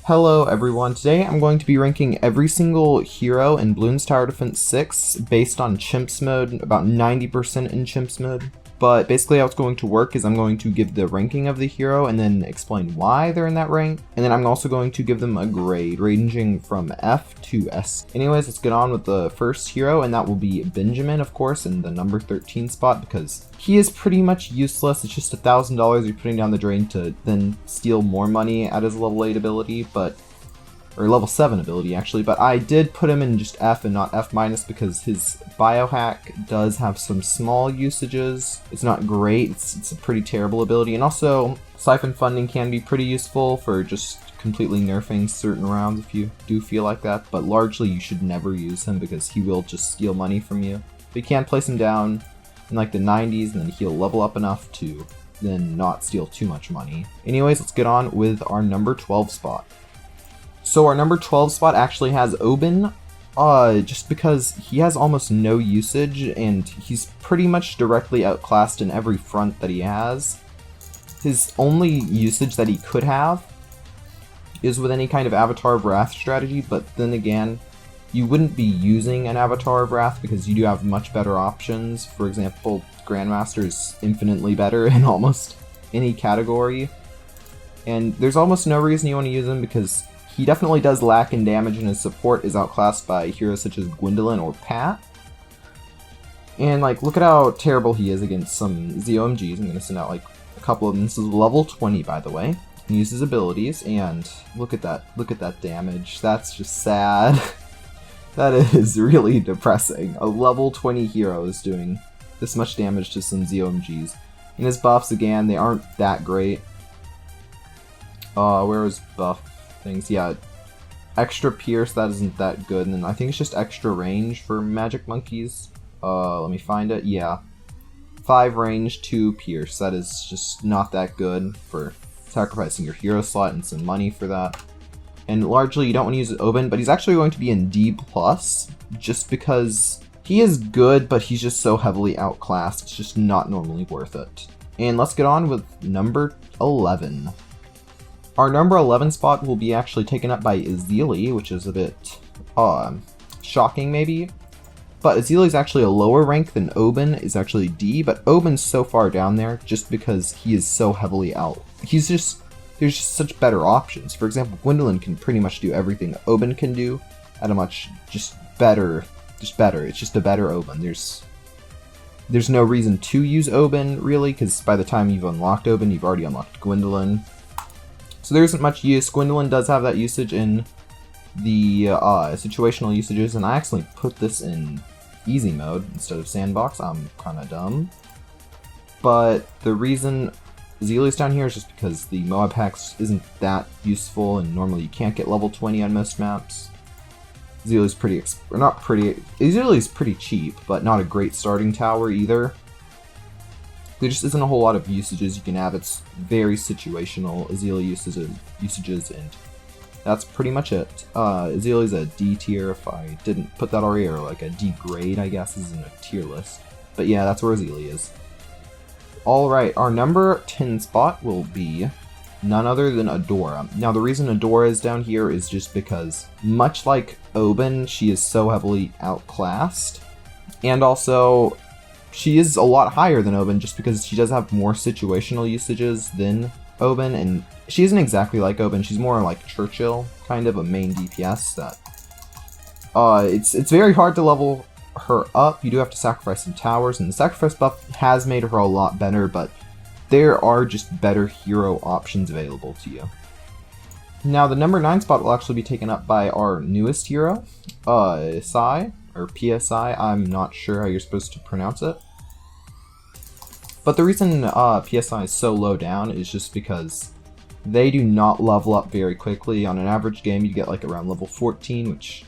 Hello everyone, today I'm going to be ranking every single hero in Bloons TD 6 based on Chimps mode, about 90% in Chimps mode. But basically how it's going to work is I'm going to give the ranking of the hero and then explain why they're in that rank. And then I'm also going to give them a grade ranging from F to S. Anyways, let's get on with the first hero, and that will be Benjamin, of course, in the number 13 spot because he is pretty much useless. It's just $1,000 you're putting down the drain to then steal more money at his level 8 ability, or level 7 ability actually, but I did put him in just F and not F- because his biohack does have some small usages. It's not great, it's a pretty terrible ability, and also siphon funding can be pretty useful for just completely nerfing certain rounds if you do feel like that, but largely you should never use him because he will just steal money from you. But you can place him down in like the 90s and then he'll level up enough to then not steal too much money. Anyways, let's get on with our number 12 spot. So our number 12 spot actually has Obrien, just because he has almost no usage and he's pretty much directly outclassed in every front that he has. His only usage that he could have is with any kind of Avatar of Wrath strategy, but then again, you wouldn't be using an Avatar of Wrath because you do have much better options. For example, Grandmaster is infinitely better in almost any category, and there's almost no reason you want to use him because he definitely does lack in damage and his support is outclassed by heroes such as Gwendolin or Pat. And like, look at how terrible he is against some ZOMGs. I'm going to send out like a couple of them. This is level 20, by the way. He uses abilities, and look at that damage. That's just sad. That is really depressing. A level 20 hero is doing this much damage to some ZOMGs. And his buffs, again, they aren't that great. Where was buff? Things, yeah, extra pierce, that isn't that good, and then I think it's just extra range for magic monkeys. Let me find it. Yeah, 5 range, 2 pierce. That is just not that good for sacrificing your hero slot and some money for that. And largely you don't want to use Obrien, but he's actually going to be in D+, just because he is good, but he's just so heavily outclassed. It's just not normally worth it. And let's get on with number 11. Our number 11 spot will be actually taken up by Zeal, which is a bit shocking maybe. But Zeal is actually a lower rank than Obrien, is actually D, but Obrien's so far down there just because he is so heavily out. There's just such better options. For example, Gwendolin can pretty much do everything Obrien can do at a much better. It's just a better Obrien. There's no reason to use Obrien really, because by the time you've unlocked Obrien, you've already unlocked Gwendolin. So there isn't much use. Gwendolin does have that usage in the situational usages, and I actually put this in easy mode instead of sandbox. I'm kind of dumb. But the reason Zeal is down here is just because the Moab hacks isn't that useful, and normally you can't get level 20 on most maps. Zeal is Zeal is pretty cheap, but not a great starting tower either. There just isn't a whole lot of usages you can have. It's very situational, Zeal usages, and that's pretty much it. Zeal is a D tier if I didn't put that already, or like a D grade, I guess, is in a tier list. But yeah, that's where Zeal is. Alright, our number 10 spot will be none other than Adora. Now the reason Adora is down here is just because, much like Obrien, she is so heavily outclassed, and also she is a lot higher than Obrien just because she does have more situational usages than Obrien, and she isn't exactly like Obrien. She's more like Churchill, kind of a main DPS that it's very hard to level her up. You do have to sacrifice some towers, and the sacrifice buff has made her a lot better, but there are just better hero options available to you. Now the number 9 spot will actually be taken up by our newest hero, Psy, or PSI, I'm not sure how you're supposed to pronounce it. But the reason PSI is so low down is just because they do not level up very quickly. On an average game, you get like around level 14, which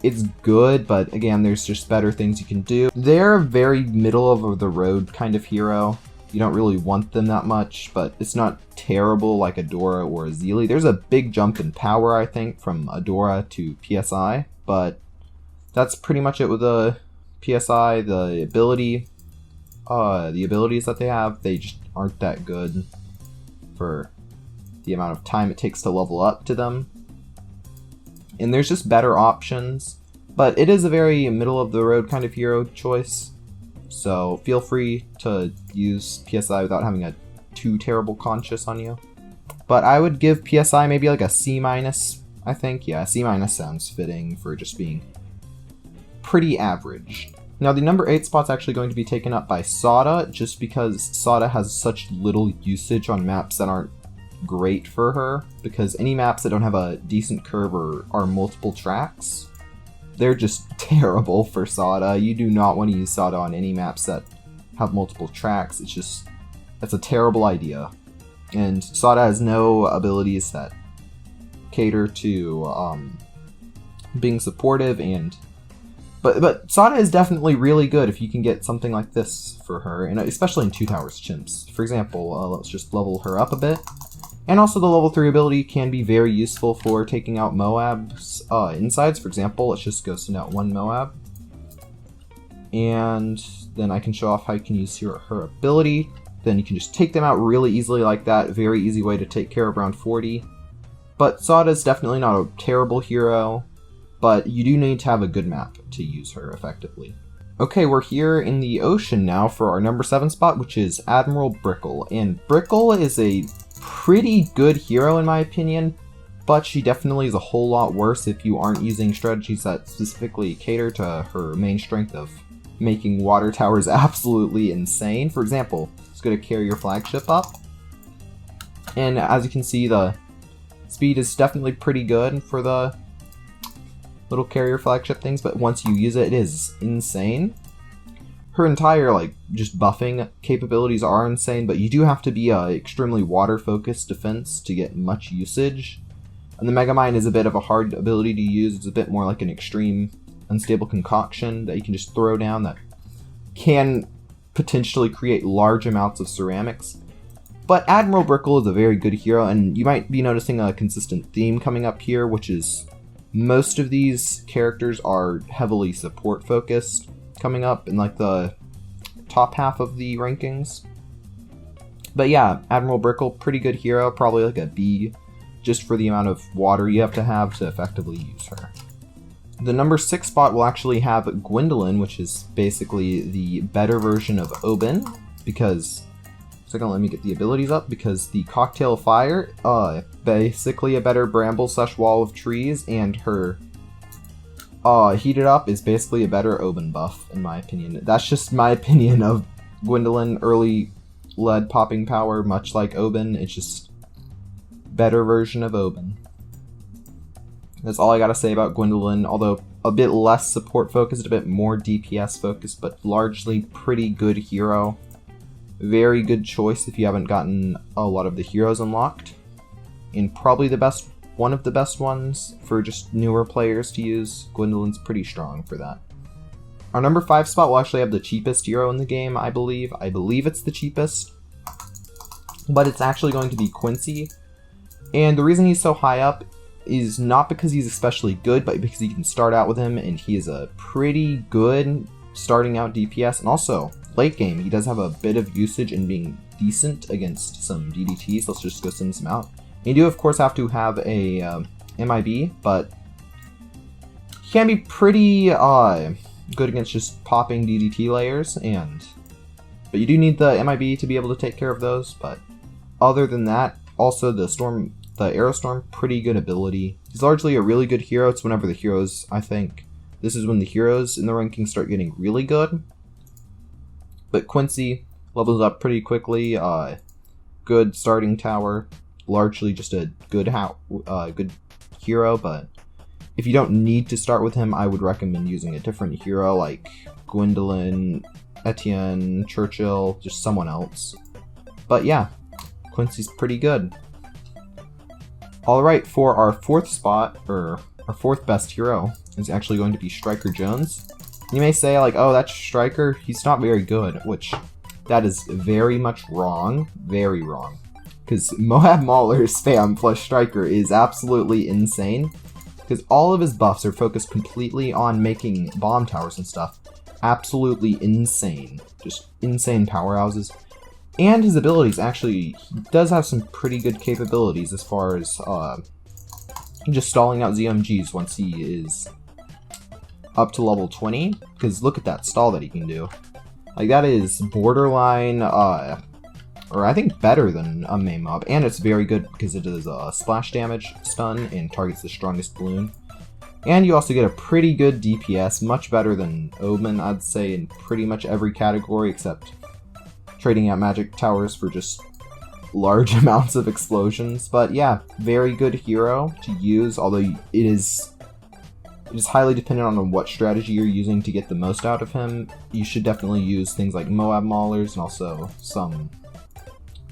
it's good, but again, there's just better things you can do. They're a very middle of the road kind of hero. You don't really want them that much, but it's not terrible like Adora or Zeal. There's a big jump in power, I think, from Adora to PSI, but that's pretty much it with the PSI. The abilities that they have, they just aren't that good for the amount of time it takes to level up to them. And there's just better options, but it is a very middle-of-the-road kind of hero choice. So feel free to use PSI without having a too terrible conscience on you. But I would give PSI maybe like a C-, I think. Yeah, C- sounds fitting for just being pretty average. Now the number 8 spot's actually going to be taken up by Sada, just because Sada has such little usage on maps that aren't great for her, because any maps that don't have a decent curve or are multiple tracks, they're just terrible for Sada. You do not want to use Sada on any maps that have multiple tracks. It's a terrible idea. And Sada has no abilities that cater to being supportive, but Sada is definitely really good if you can get something like this for her, and especially in 2 Towers Chimps. For example, let's just level her up a bit. And also the level 3 ability can be very useful for taking out Moab's insides. For example, let's just go send out 1 Moab. And then I can show off how you can use her ability. Then you can just take them out really easily like that. Very easy way to take care of round 40. But Sada is definitely not a terrible hero, but you do need to have a good map to use her effectively. Okay, we're here in the ocean now for our number 7 spot, which is Admiral Brickle. And Brickle is a pretty good hero in my opinion, but she definitely is a whole lot worse if you aren't using strategies that specifically cater to her main strength of making water towers absolutely insane. For example, it's going to carry your flagship up, and as you can see, the speed is definitely pretty good for the little carrier flagship things, but once you use it, it is insane. Her entire, just buffing capabilities are insane, but you do have to be a extremely water-focused defense to get much usage. And the Megamind is a bit of a hard ability to use. It's a bit more like an extreme unstable concoction that you can just throw down that can potentially create large amounts of ceramics. But Admiral Brickle is a very good hero, and you might be noticing a consistent theme coming up here, which is most of these characters are heavily support-focused coming up in the top half of the rankings. But yeah, Admiral Brickle, pretty good hero, probably like a B, just for the amount of water you have to effectively use her. The number 6 spot will actually have Gwendolin, which is basically the better version of Oben, because, second, let me get the abilities up, because the Cocktail of Fire, basically a better bramble/wall of trees, and her Heated Up is basically a better Oben buff, in my opinion. That's just my opinion of Gwendolin. Early lead popping power, much like Oben, it's just better version of Oben. That's all I gotta say about Gwendolin, although a bit less support focused, a bit more DPS focused, but largely pretty good hero. Very good choice if you haven't gotten a lot of the heroes unlocked. And probably one of the best ones for just newer players to use. Gwendolin's pretty strong for that. Our number 5 spot will actually have the cheapest hero in the game, I believe. I believe it's the cheapest, but it's actually going to be Quincy. And the reason he's so high up is not because he's especially good, but because you can start out with him, and he is a pretty good starting out DPS. And also, late game, he does have a bit of usage in being decent against some DDTs. Let's just go send some out. You do, of course, have to have a MIB, but he can be pretty good against just popping DDT layers, but you do need the MIB to be able to take care of those. But other than that, also the Aerostorm, pretty good ability. He's largely a really good hero. It's whenever the heroes, I think, this is when the heroes in the ranking start getting really good. But Quincy levels up pretty quickly. Good starting tower. Largely just a good hero, but if you don't need to start with him, I would recommend using a different hero like Gwendolin, Etienne, Churchill, just someone else. But yeah, Quincy's pretty good. Alright, for our 4th spot, or our 4th best hero, is actually going to be Striker Jones. You may say, oh, that's Striker, he's not very good, which that is very much wrong, very wrong. Because Moab Mauler's spam plus Striker is absolutely insane. Because all of his buffs are focused completely on making bomb towers and stuff. Absolutely insane. Just insane powerhouses. And his abilities, actually, he does have some pretty good capabilities as far as just stalling out ZMGs once he is up to level 20. Because look at that stall that he can do. Like, that is borderline, or I think better than a main mob. And it's very good because it does splash damage, stun, and targets the strongest balloon. And you also get a pretty good DPS, much better than Obrien, I'd say, in pretty much every category except trading out magic towers for just large amounts of explosions. But yeah, very good hero to use, although it is highly dependent on what strategy you're using to get the most out of him. You should definitely use things like Moab Maulers and also some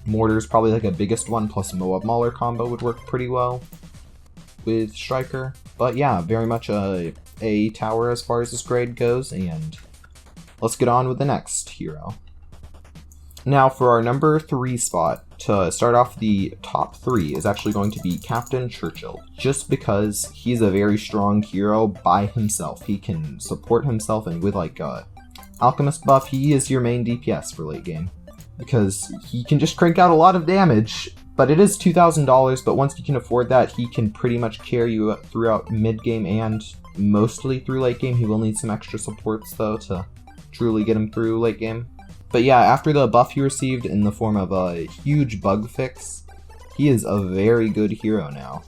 mortars, probably like a biggest one, plus Moab Mauler combo would work pretty well with Striker. But yeah, very much a tower as far as this grade goes, and let's get on with the next hero. Now for our number 3 spot, to start off the top 3 is actually going to be Captain Churchill, just because he's a very strong hero by himself. He can support himself, and with like Alchemist buff, he is your main DPS for late game, because he can just crank out a lot of damage. But it is $2,000, but once you can afford that, he can pretty much carry you throughout mid game and mostly through late game. He will need some extra supports though to truly get him through late game. But yeah, after the buff he received in the form of a huge bug fix, he is a very good hero now.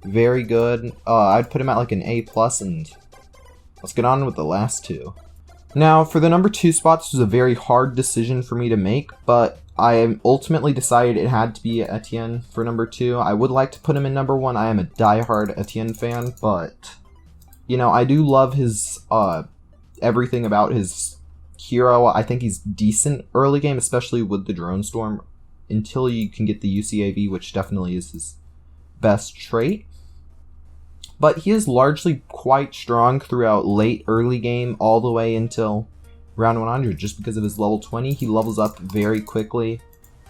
Very good. I'd put him at like an A+, and let's get on with the last 2. Now, for the number 2 spot, this was a very hard decision for me to make, but I ultimately decided it had to be Etienne for number 2. I would like to put him in number 1. I am a diehard Etienne fan, but, you know, I do love his, everything about his hero. I think he's decent early game, especially with the Drone Storm, until you can get the UCAV, which definitely is his best trait. But he is largely quite strong throughout late early game all the way until round 100, just because of his level 20. He levels up very quickly.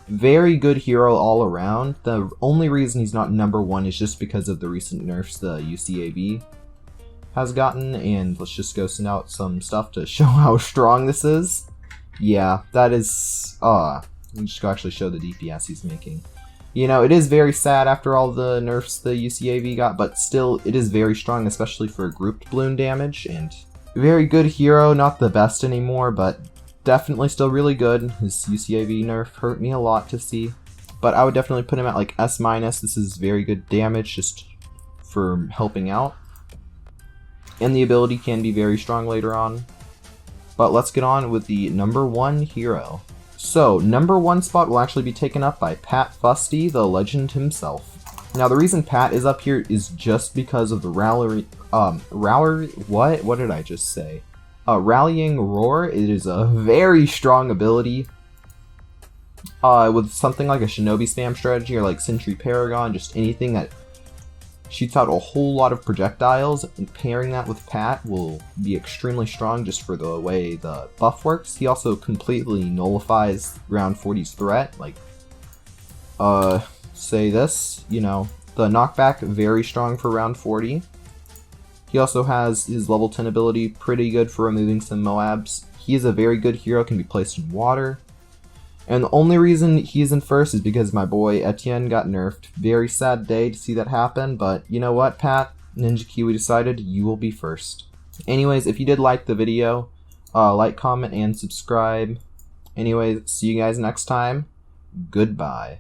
Very good hero all around. The only reason he's not number 1 is just because of the recent nerfs the UCAV has gotten, and let's just go send out some stuff to show how strong this is. Yeah, that is, let me just go actually show the DPS he's making. You know, it is very sad after all the nerfs the UCAV got, but still, it is very strong, especially for grouped balloon damage, and very good hero, not the best anymore, but definitely still really good. His UCAV nerf hurt me a lot to see, but I would definitely put him at like S-. This is very good damage, just for helping out. And the ability can be very strong later on. But let's get on with the number 1 hero. So, number 1 spot will actually be taken up by Pat Fusty, the legend himself. Now, the reason Pat is up here is just because of the what did I just say? Rallying Roar. It is a very strong ability. With something like a Shinobi spam strategy or like Sentry Paragon, just anything that shoots out a whole lot of projectiles, and pairing that with Pat will be extremely strong just for the way the buff works. He also completely nullifies round 40's threat, like, say this, you know, the knockback very strong for round 40. He also has his level 10 ability pretty good for removing some Moabs. He is a very good hero, can be placed in water. And the only reason he's in first is because my boy Etienne got nerfed. Very sad day to see that happen, but you know what, Pat? Ninja Kiwi decided you will be first. Anyways, if you did like the video, like, comment, and subscribe. Anyways, see you guys next time. Goodbye.